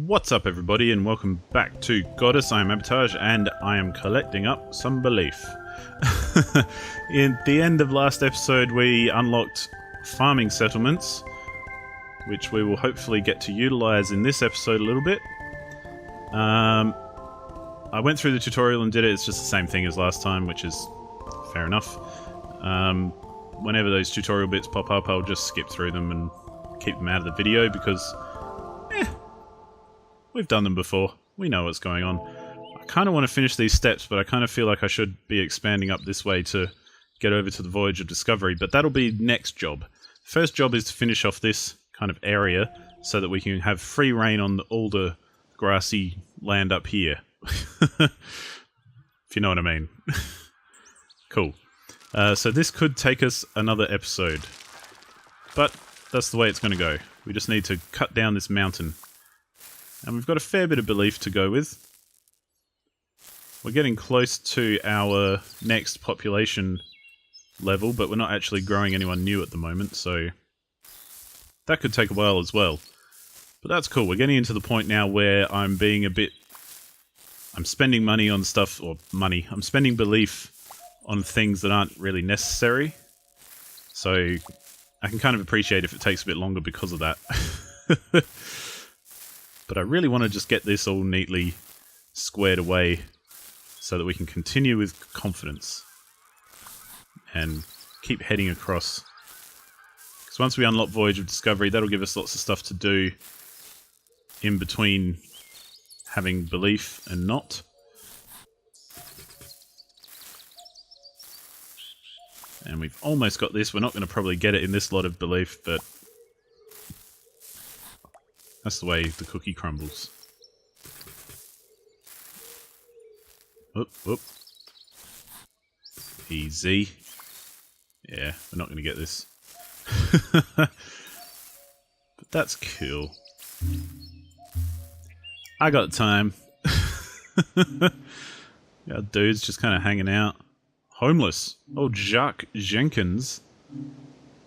What's up everybody and welcome back to Goddess. I am Abatage and I am collecting up some belief. In the end of last episode we unlocked farming settlements, which we will hopefully get to utilize in this episode a little bit. I went through the tutorial and did it. It's just the same thing as last time, which is fair enough. Whenever those tutorial bits pop up, I'll just skip through them and keep them out of the video because we've done them before. We know what's going on. I kind of want to finish these steps, but I kind of feel like I should be expanding up this way to get over to the Voyage of Discovery, but that'll be next job. First job is to finish off this kind of area so that we can have free reign on all the grassy land up here. If you know what I mean. Cool. So this could take us another episode, but that's the way it's going to go. We just need to cut down this mountain. And we've got a fair bit of belief to go with. We're getting close to our next population level, but we're not actually growing anyone new at the moment, so that could take a while as well. But that's cool. We're getting into the point now where I'm being a bit... I'm spending money on stuff, or money. I'm spending belief on things that aren't really necessary. So I can kind of appreciate if it takes a bit longer because of that. But I really want to just get this all neatly squared away so that we can continue with confidence and keep heading across. Because once we unlock Voyage of Discovery, that'll give us lots of stuff to do in between having belief and not. And we've almost got this. We're not going to probably get it in this lot of belief, but that's the way the cookie crumbles. Whoop, whoop. Easy. Yeah, we're not going to get this. But that's cool. I got time. Yeah, dude's just kind of hanging out. Homeless. Old Jacques Jenkins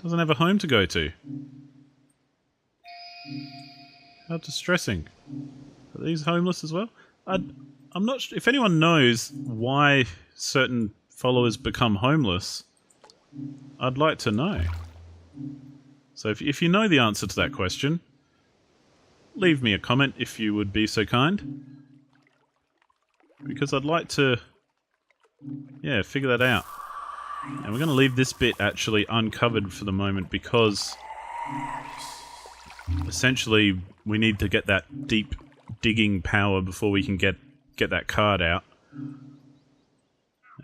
doesn't have a home to go to. How distressing. Are these homeless as well? I'm not sure if anyone knows why certain followers become homeless. I'd like to know. So if you know the answer to that question, leave me a comment if you would be so kind. Because I'd like to, yeah, figure that out. And we're going to leave this bit actually uncovered for the moment because essentially we need to get that deep digging power before we can get that card out.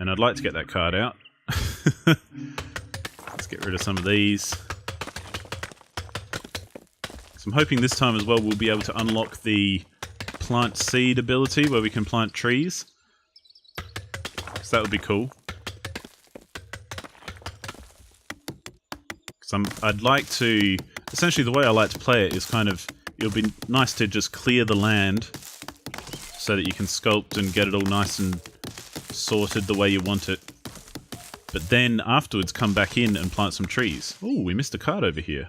And I'd like to get that card out. Let's get rid of some of these. So I'm hoping this time as well we'll be able to unlock the plant seed ability where we can plant trees. So that would be cool. I'd like to... Essentially the way I like to play it is kind of... It'll be nice to just clear the land so that you can sculpt and get it all nice and sorted the way you want it. But then afterwards come back in and plant some trees. Oh, we missed a card over here.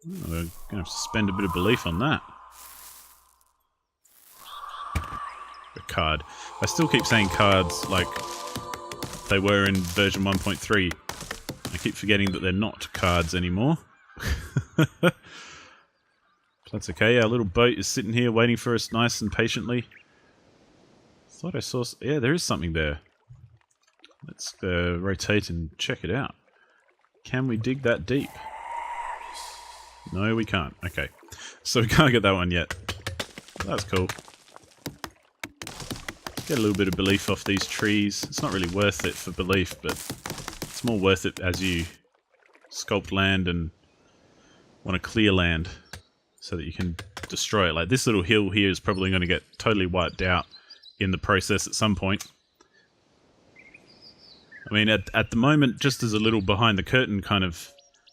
Oh, we're going to have to spend a bit of belief on that. A card. I still keep saying cards like they were in version 1.3. I keep forgetting that they're not cards anymore. That's okay, our little boat is sitting here waiting for us nice and patiently. Thought I saw... Yeah, there is something there. Let's rotate and check it out. Can we dig that deep? No, we can't. Okay. So we can't get that one yet. That's cool. Get a little bit of belief off these trees. It's not really worth it for belief, but it's more worth it as you sculpt land and want to clear land so that you can destroy it. Like this little hill here is probably going to get totally wiped out in the process at some point. I mean, at the moment, just as a little behind the curtain kind of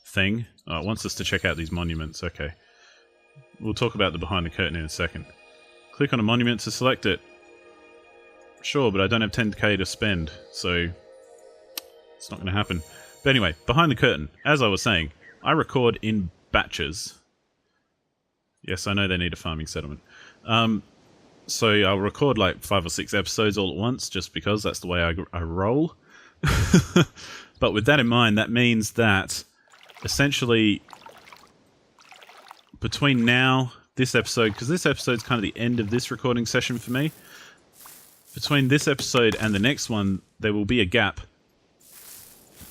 thing. Oh, it wants us to check out these monuments. Okay. We'll talk about the behind the curtain in a second. Click on a monument to select it. Sure, but I don't have 10k to spend, so it's not going to happen. But anyway, behind the curtain. As I was saying, I record in batches. Yes, I know they need a farming settlement. So I'll record like 5 or 6 episodes all at once, just because that's the way I roll. But with that in mind, that means that essentially between now, this episode, because this episode's kind of the end of this recording session for me, between this episode and the next one, there will be a gap.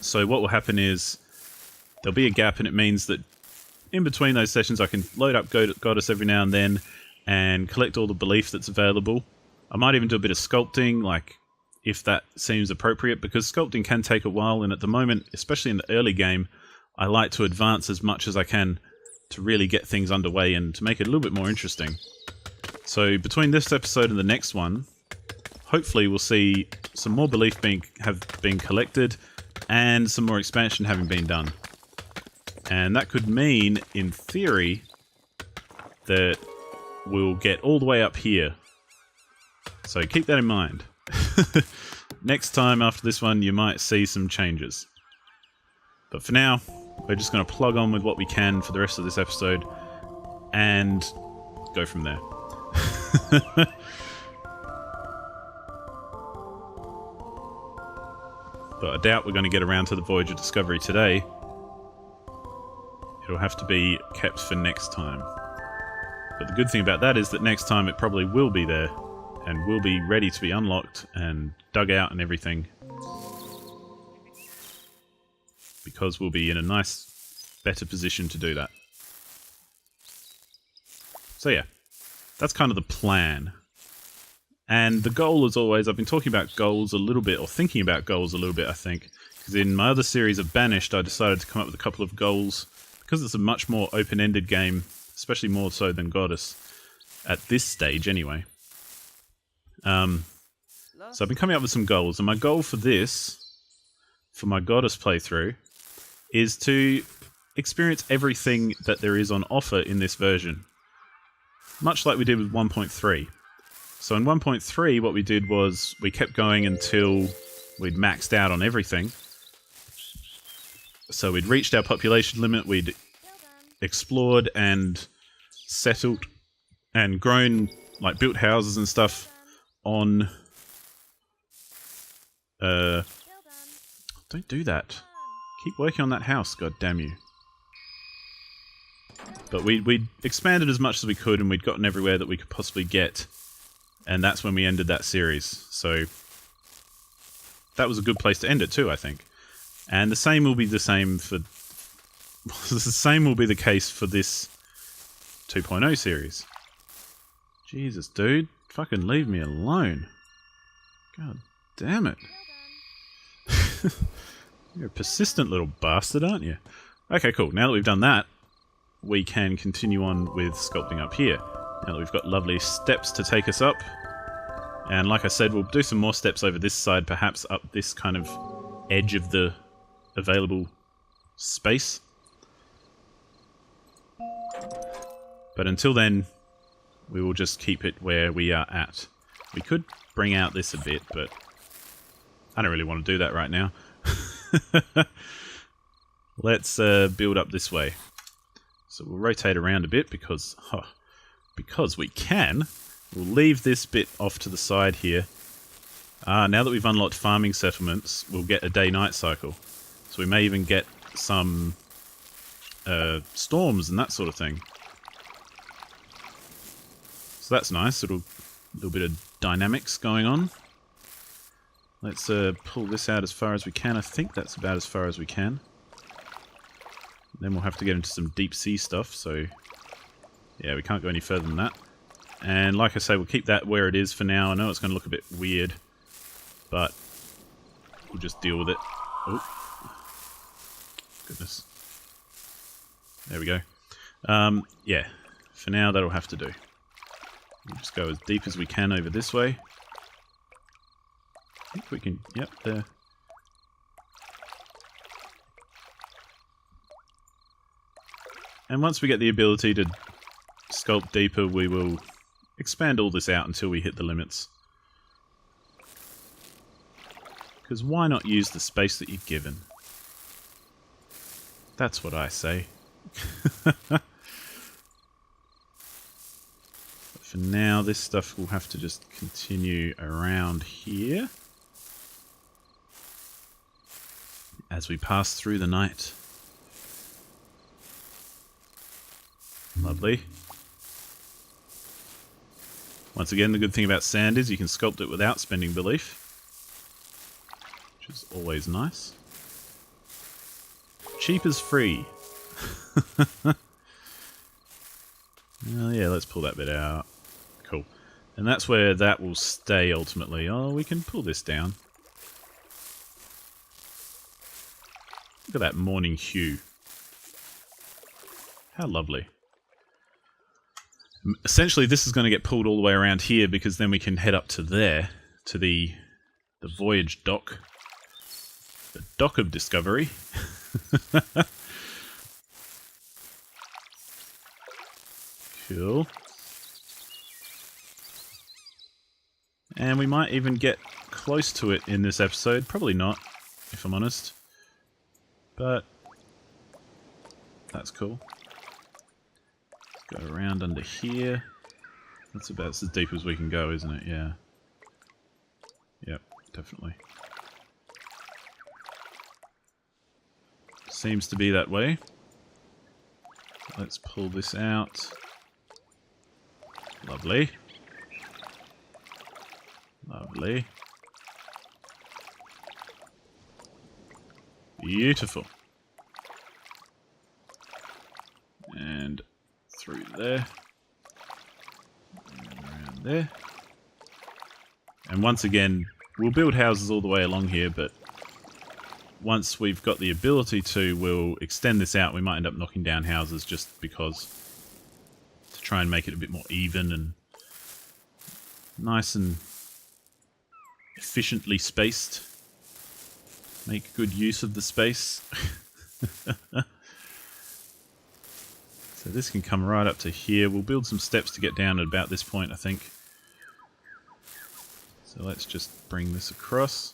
So what will happen is there'll be a gap, and it means that in between those sessions I can load up Goddess every now and then and collect all the belief that's available. I might even do a bit of sculpting, like if that seems appropriate, because sculpting can take a while, and at the moment, especially in the early game, I like to advance as much as I can to really get things underway and to make it a little bit more interesting. So between this episode and the next one, hopefully we'll see some more belief have been collected and some more expansion having been done. And that could mean, in theory, that we'll get all the way up here. So keep that in mind. Next time after this one, you might see some changes. But for now, we're just going to plug on with what we can for the rest of this episode and go from there. But I doubt we're going to get around to the Voyage of Discovery today. It'll have to be kept for next time. But the good thing about that is that next time it probably will be there and will be ready to be unlocked and dug out and everything. Because we'll be in a nice, better position to do that. So yeah, that's kind of the plan. And the goal, as always, I've been talking about goals a little bit, or thinking about goals a little bit, I think. Because in my other series of Banished, I decided to come up with a couple of goals, because it's a much more open-ended game, especially more so than Goddess, at this stage anyway. So I've been coming up with some goals, and my goal for this, for my Goddess playthrough, is to experience everything that there is on offer in this version. Much like we did with 1.3. So in 1.3, what we did was we kept going until we'd maxed out on everything. So we'd reached our population limit, we'd explored and settled and grown, like built houses and stuff on... Don't do that. Keep working on that house, god damn you. But we'd expanded as much as we could, and we'd gotten everywhere that we could possibly get. And that's when we ended that series. So that was a good place to end it too, I think. And the same will be the same for... the same will be the case for this 2.0 series. Jesus, dude. Fucking leave me alone. God damn it. You're a persistent little bastard, aren't you? Okay, cool. Now that we've done that, we can continue on with sculpting up here. Now that we've got lovely steps to take us up. And like I said, we'll do some more steps over this side, perhaps up this kind of edge of the available space. But until then, we will just keep it where we are at. We could bring out this a bit, but I don't really want to do that right now. Let's build up this way. So we'll rotate around a bit because we can. We'll leave this bit off to the side here. Now that we've unlocked farming settlements, we'll get a day-night cycle. So we may even get some storms and that sort of thing. So that's nice. A little bit of dynamics going on. Let's pull this out as far as we can. I think that's about as far as we can. Then we'll have to get into some deep sea stuff, so yeah, we can't go any further than that. And like I say, we'll keep that where it is for now. I know it's going to look a bit weird, but we'll just deal with it. Oh, goodness. There we go. Yeah, for now that'll have to do. We'll just go as deep as we can over this way. I think we can, yep, there. And once we get the ability to sculpt deeper, we will expand all this out until we hit the limits. Because why not use the space that you're given? That's what I say. For now, this stuff will have to just continue around here as we pass through the night. Lovely. Once again, the good thing about sand is you can sculpt it without spending belief, which is always nice. Cheap is free. Yeah, let's pull that bit out. Cool. And that's where that will stay ultimately. Oh, we can pull this down. Look at that morning hue. How lovely. Essentially, this is going to get pulled all the way around here because then we can head up to there, to the voyage dock. The Dock of Discovery. Cool. And we might even get close to it in this episode. Probably not, if I'm honest. But that's cool. Go around under here. That's about as deep as we can go, isn't it? Yeah. Yep, definitely. Seems to be that way. Let's pull this out. Lovely. Lovely. Beautiful. And through there. And around there. And once again, we'll build houses all the way along here, but once we've got the ability to, we'll extend this out. We might end up knocking down houses just because, to try and make it a bit more even and nice and efficiently spaced. Make good use of the space. So this can come right up to here. We'll build some steps to get down at about this point, I think. So let's just bring this across.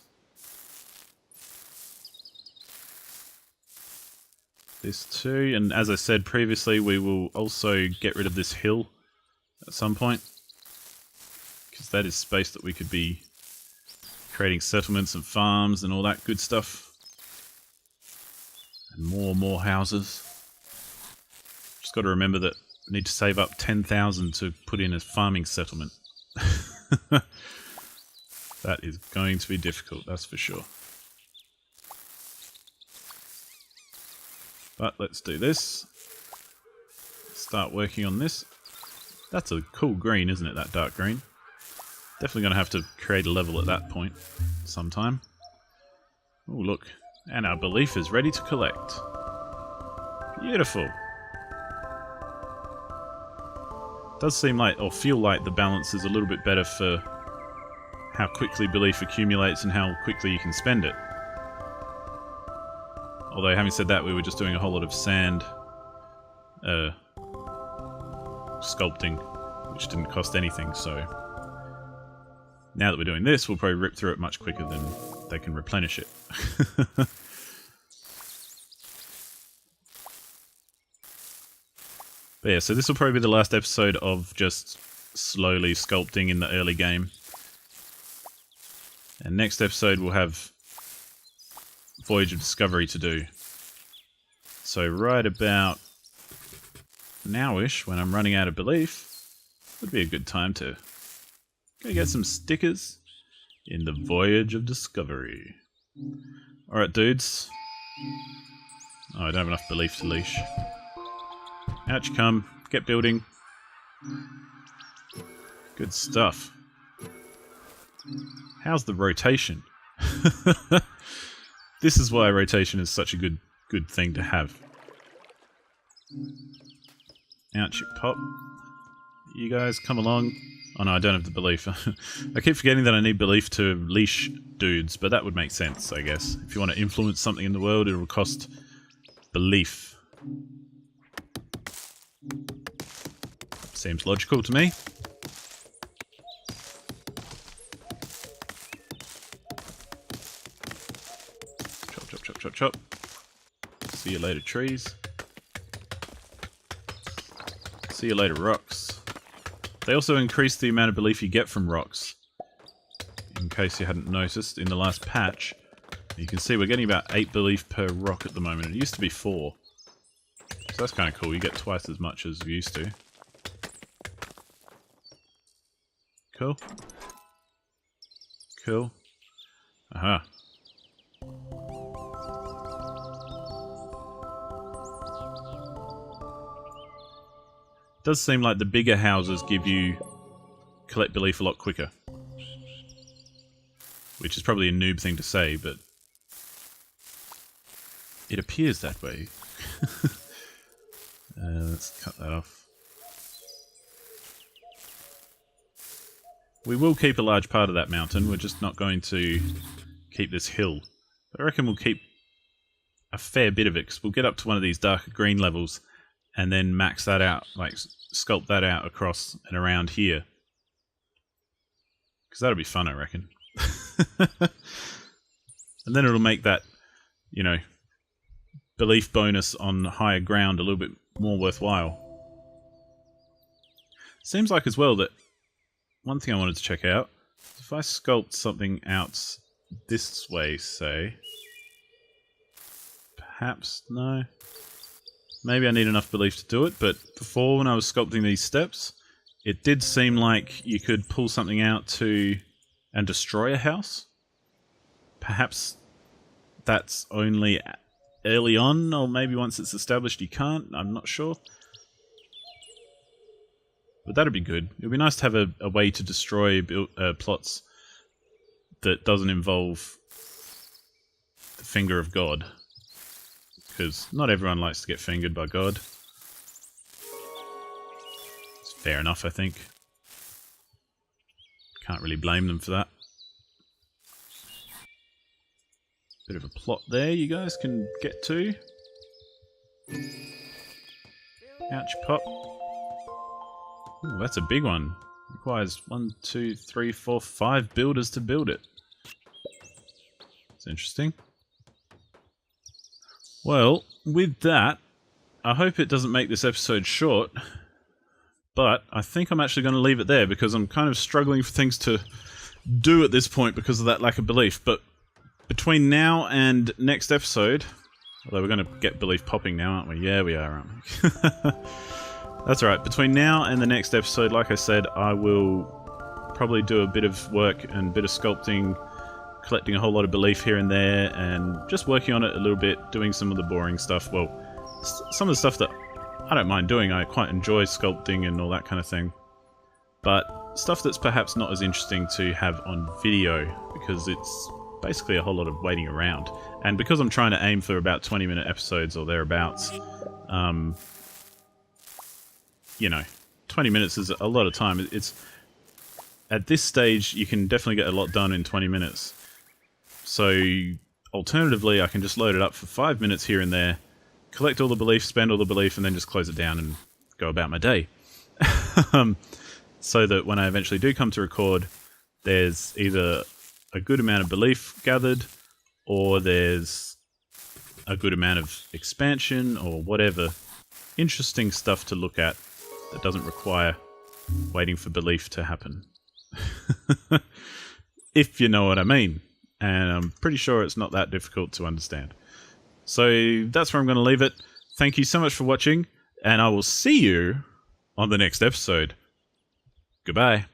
This too, and as I said previously, we will also get rid of this hill at some point, because that is space that we could be creating settlements and farms and all that good stuff. And more houses. Just got to remember that we need to save up 10,000 to put in a farming settlement. That is going to be difficult, that's for sure. But let's do this. Start working on this. That's a cool green, isn't it? That dark green. Definitely going to have to create a level at that point sometime. Oh, look. And our belief is ready to collect. Beautiful. Does seem like, or feel like, the balance is a little bit better for how quickly belief accumulates and how quickly you can spend it. Although, having said that, we were just doing a whole lot of sand sculpting, which didn't cost anything, so now that we're doing this, we'll probably rip through it much quicker than they can replenish it. But yeah, so this will probably be the last episode of just slowly sculpting in the early game. And next episode we'll have Voyage of Discovery to do. So right about now-ish, when I'm running out of belief, would be a good time to go get some stickers in the Voyage of Discovery. Alright, dudes. Oh, I don't have enough belief to leash. Out you come. Get building. Good stuff. How's the rotation? This is why rotation is such a good thing to have. Out you pop. You guys come along. Oh no, I don't have the belief. I keep forgetting that I need belief to leash dudes, but that would make sense, I guess. If you want to influence something in the world, it will cost belief. Seems logical to me. Chop, chop, chop, chop, chop. See you later, trees. See you later, rocks. They also increase the amount of belief you get from rocks. In case you hadn't noticed, in the last patch, you can see we're getting about 8 belief per rock at the moment. It used to be 4. So that's kind of cool. You get twice as much as you used to. Cool. Cool. Aha. It does seem like the bigger houses give you collect belief a lot quicker. Which is probably a noob thing to say, but it appears that way. Let's cut that off. We will keep a large part of that mountain, we're just not going to keep this hill. But I reckon we'll keep a fair bit of it, because we'll get up to one of these darker green levels and then max that out, like sculpt that out across and around here. Because that'll be fun, I reckon. And then it'll make that, you know, belief bonus on higher ground a little bit more worthwhile. Seems like as well that one thing I wanted to check out, if I sculpt something out this way, say, perhaps, no, maybe I need enough belief to do it, but before when I was sculpting these steps, it did seem like you could pull something out to and destroy a house. Perhaps that's only early on, or maybe once it's established you can't, I'm not sure. But that'd be good. It'd be nice to have a way to destroy plots that doesn't involve the finger of God. Because not everyone likes to get fingered by God. It's fair enough, I think. Can't really blame them for that. Bit of a plot there you guys can get to. Ouch pop. Ooh, that's a big one. Requires 1, 2, 3, 4, 5 builders to build it. It's interesting. Well, with that, I hope it doesn't make this episode short, but I think I'm actually going to leave it there because I'm kind of struggling for things to do at this point because of that lack of belief. But between now and next episode, although we're going to get belief popping now, aren't we? Yeah, we are, aren't we? That's alright. Between now and the next episode, like I said, I will probably do a bit of work and a bit of sculpting, collecting a whole lot of belief here and there, and just working on it a little bit, doing some of the boring stuff. Well, some of the stuff that I don't mind doing, I quite enjoy sculpting and all that kind of thing. But stuff that's perhaps not as interesting to have on video, because it's basically a whole lot of waiting around. And because I'm trying to aim for about 20-minute episodes or thereabouts, you know, 20 minutes is a lot of time. It's at this stage, you can definitely get a lot done in 20 minutes. So, alternatively, I can just load it up for 5 minutes here and there, collect all the belief, spend all the belief, and then just close it down and go about my day. So that when I eventually do come to record, there's either a good amount of belief gathered, or there's a good amount of expansion, or whatever. Interesting stuff to look at that doesn't require waiting for belief to happen. If you know what I mean. And I'm pretty sure it's not that difficult to understand. So that's where I'm going to leave it. Thank you so much for watching, and I will see you on the next episode. Goodbye.